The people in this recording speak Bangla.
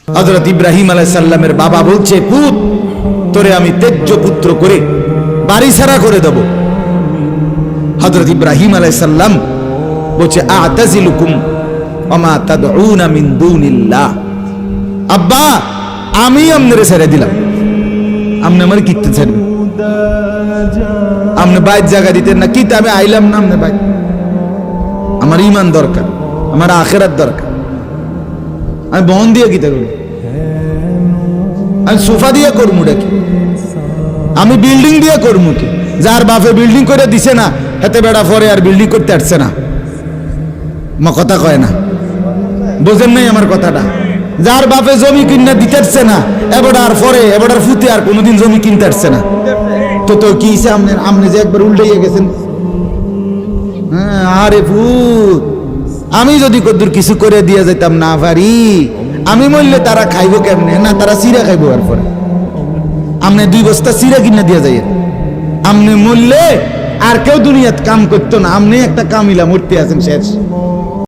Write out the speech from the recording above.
হযরত ইব্রাহিম আলাইহিস সালামের বাবা বলছে, পুত তোরে আমি তেজ্য পুত্র করে বাড়ি ছাড়া করে দেব। হযরত ইব্রাহিম আলাইহিস সালাম বলছে, আ'তাজিলুকুম ওয়া মা তাদউনা মিন দুনিল্লাহ। আব্বা আমি আপনারে ছেড়ে দিলাম, আপনি আমার কিতে ছেড়ে, আপনি বাইর জায়গা দিতেন না কিতে, আমি আইলাম না আপনি বাইর। আমার ঈমান দরকার, আমার আখিরাত দরকার। আমি বহন দিয়ে কিতে করব, আমি সোফা দিয়ে করবো কি, আমি বিল্ডিং দিয়ে করবো কি? যার বাপে বিল্ডিং করে দিছে না হেতে বেড়া পরে আর বিল্ডিং করতে আসছে না, মা কথা কয় না, বোঝেন নাই আমার কথাটা? যার বাপে জমি কিনা দিতে আসছে না এবারে পরে এবারে ফুতে আর কোনোদিন জমি কিনতে আসছে না, তো তো কি আপনি যে একবার উল্টাইয়া গেছেন। হ্যাঁ, আরে ভূত, আমি যদি কদ্দুর কিছু করে দিয়ে যেতাম না পারি, আমি মরলে তারা খাইবো কেমনে? না তারা চিরা খাইবো। আর পরে আপনি 2 বস্তা চিরা কিনা দিয়ে যাই, আপনি মরলে আর কেউ দুনিয়াত কাম করতো না, আপনি একটা কামিলা মরতে আছেন শেষ।